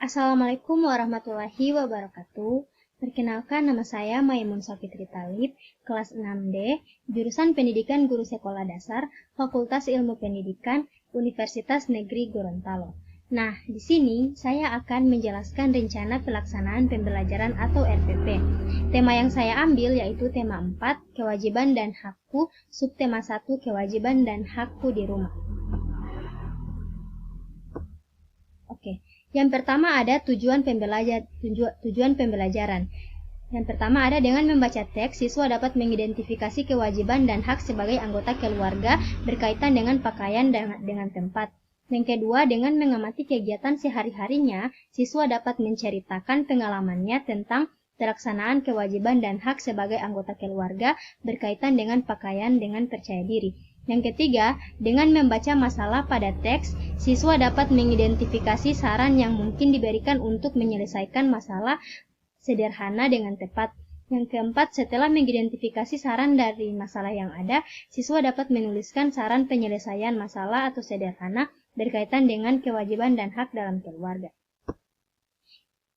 Assalamualaikum warahmatullahi wabarakatuh. Perkenalkan, nama saya Maimun Safitri Talib, kelas 6D, jurusan Pendidikan Guru Sekolah Dasar, Fakultas Ilmu Pendidikan, Universitas Negeri Gorontalo. Nah, di sini saya akan menjelaskan rencana pelaksanaan pembelajaran atau RPP. Tema yang saya ambil yaitu tema 4, kewajiban dan hakku, subtema 1, kewajiban dan hakku di rumah. Oke. Yang pertama ada tujuan pembelajaran. Yang pertama ada dengan membaca teks, siswa dapat mengidentifikasi kewajiban dan hak sebagai anggota keluarga berkaitan dengan pakaian dan dengan tempat. Yang kedua, dengan mengamati kegiatan sehari-harinya, siswa dapat menceritakan pengalamannya tentang pelaksanaan kewajiban dan hak sebagai anggota keluarga berkaitan dengan pakaian dengan percaya diri. Yang ketiga, dengan membaca masalah pada teks, siswa dapat mengidentifikasi saran yang mungkin diberikan untuk menyelesaikan masalah sederhana dengan tepat. Yang keempat, setelah mengidentifikasi saran dari masalah yang ada, siswa dapat menuliskan saran penyelesaian masalah atau sederhana berkaitan dengan kewajiban dan hak dalam keluarga.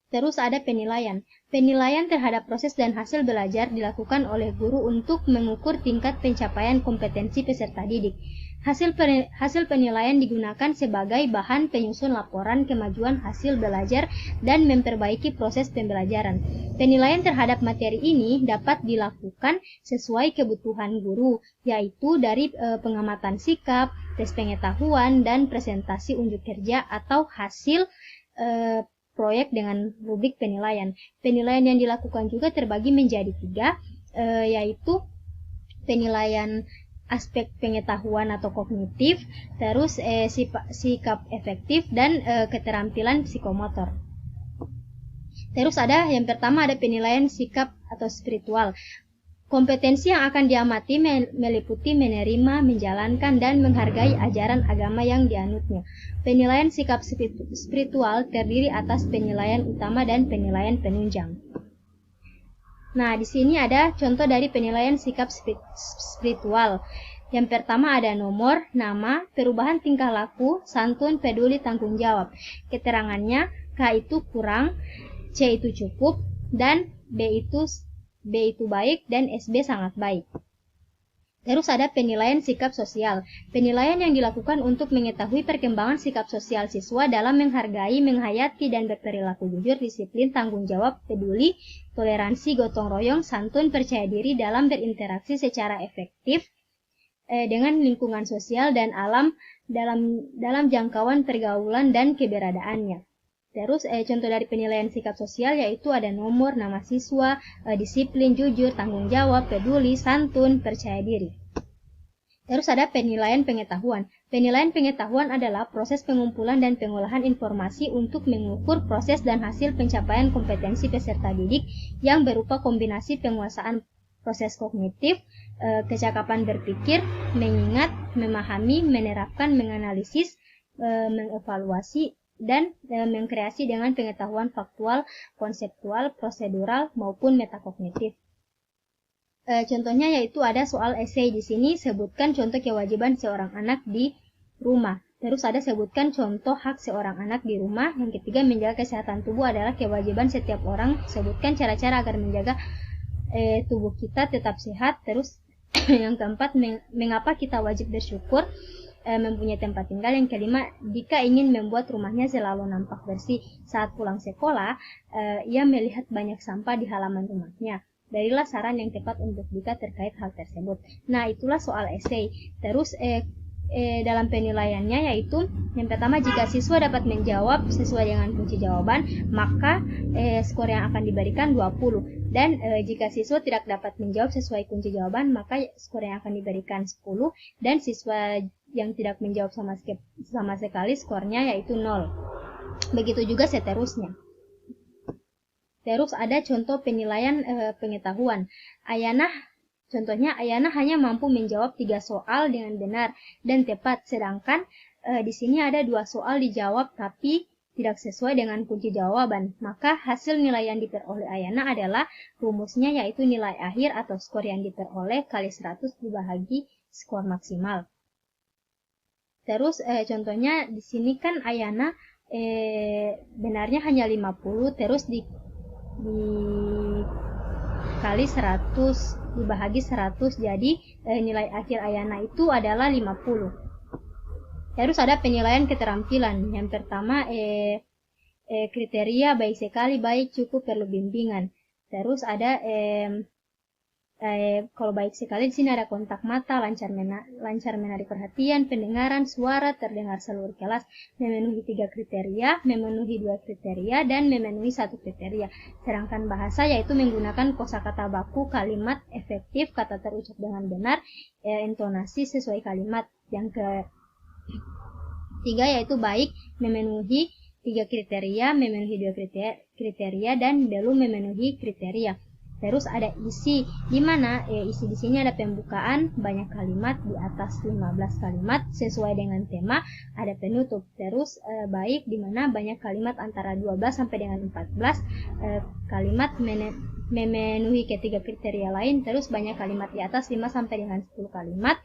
Terus ada penilaian. Penilaian terhadap proses dan hasil belajar dilakukan oleh guru untuk mengukur tingkat pencapaian kompetensi peserta didik. Hasil penilaian digunakan sebagai bahan penyusun laporan kemajuan hasil belajar dan memperbaiki proses pembelajaran. Penilaian terhadap materi ini dapat dilakukan sesuai kebutuhan guru, yaitu dari pengamatan sikap, tes pengetahuan, dan presentasi unjuk kerja atau hasil proyek dengan rubrik penilaian. Penilaian yang dilakukan juga terbagi menjadi 3, yaitu penilaian aspek pengetahuan atau kognitif, terus sikap efektif, dan keterampilan psikomotor. Terus ada yang pertama ada penilaian sikap atau spiritual. Kompetensi yang akan diamati meliputi menerima, menjalankan, dan menghargai ajaran agama yang dianutnya. Penilaian sikap spiritual terdiri atas penilaian utama dan penilaian penunjang. Nah, di sini ada contoh dari penilaian sikap spiritual. Yang pertama ada nomor, nama, perubahan tingkah laku, santun, peduli, tanggung jawab. Keterangannya, K itu kurang, C itu cukup, dan B itu baik, dan SB sangat baik. Terus ada penilaian sikap sosial. Penilaian yang dilakukan untuk mengetahui perkembangan sikap sosial siswa dalam menghargai, menghayati, dan berperilaku jujur, disiplin, tanggung jawab, peduli, toleransi, gotong royong, santun, percaya diri dalam berinteraksi secara efektif dengan lingkungan sosial dan alam dalam jangkauan pergaulan dan keberadaannya. Terus contoh dari penilaian sikap sosial yaitu ada nomor, nama siswa, disiplin, jujur, tanggung jawab, peduli, santun, percaya diri. Terus ada penilaian pengetahuan. Penilaian pengetahuan adalah proses pengumpulan dan pengolahan informasi untuk mengukur proses dan hasil pencapaian kompetensi peserta didik yang berupa kombinasi penguasaan proses kognitif, kecakapan berpikir, mengingat, memahami, menerapkan, menganalisis, mengevaluasi, dan mengkreasi dengan pengetahuan faktual, konseptual, prosedural, maupun metakognitif. Contohnya yaitu ada soal esai di sini, sebutkan contoh kewajiban seorang anak di rumah. Terus ada sebutkan contoh hak seorang anak di rumah. Yang ketiga, menjaga kesehatan tubuh adalah kewajiban setiap orang. Sebutkan cara-cara agar menjaga tubuh kita tetap sehat. Terus yang keempat, mengapa kita wajib bersyukur mempunyai tempat tinggal. Yang kelima, jika ingin membuat rumahnya selalu nampak bersih saat pulang sekolah, ia melihat banyak sampah di halaman rumahnya. Berilah saran yang tepat untuk Dika terkait hal tersebut. Nah, itulah soal esai. Terus dalam penilaiannya yaitu yang pertama, jika siswa dapat menjawab sesuai dengan kunci jawaban, maka skor yang akan diberikan 20. Dan jika siswa tidak dapat menjawab sesuai kunci jawaban, maka skor yang akan diberikan 10. Dan siswa yang tidak menjawab sama sekali, skornya yaitu 0. Begitu juga seterusnya. Terus ada contoh penilaian pengetahuan. Contohnya, Ayana hanya mampu menjawab 3 soal dengan benar dan tepat, sedangkan di sini ada 2 soal dijawab tapi tidak sesuai dengan kunci jawaban. Maka hasil nilai yang diperoleh Ayana adalah rumusnya yaitu nilai akhir atau skor yang diperoleh kali 100 dibagi skor maksimal. Terus contohnya di sini kan Ayana benarnya hanya 50, terus dikali 100, dibahagi 100, jadi nilai akhir Ayana itu adalah 50. Terus ada penilaian keterampilan. Yang pertama, kriteria baik sekali, baik, cukup, perlu bimbingan. Terus ada kalau baik sekali di sini ada kontak mata, lancar menarik perhatian, pendengaran, suara, terdengar seluruh kelas, memenuhi 3 kriteria, memenuhi 2 kriteria, dan memenuhi 1 kriteria. Sedangkan bahasa yaitu menggunakan kosakata baku, kalimat efektif, kata terucap dengan benar, intonasi sesuai kalimat. Yang ketiga yaitu baik, memenuhi 3 kriteria, memenuhi 2 kriteria, dan belum memenuhi kriteria. Terus ada isi, di mana isi di sini ada pembukaan, banyak kalimat, di atas 15 kalimat sesuai dengan tema, ada penutup. Terus baik, di mana banyak kalimat antara 12 sampai dengan 14 kalimat memenuhi ketiga kriteria lain. Terus banyak kalimat di atas 5 sampai dengan 10 kalimat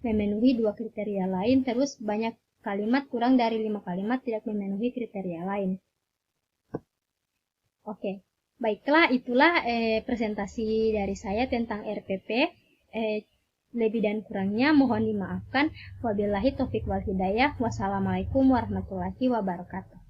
memenuhi 2 kriteria lain. Terus banyak kalimat kurang dari 5 kalimat tidak memenuhi kriteria lain. Oke. Baiklah, itulah presentasi dari saya tentang RPP. Lebih dan kurangnya mohon dimaafkan. Wabillahi taufiq wal hidayah. Wassalamualaikum warahmatullahi wabarakatuh.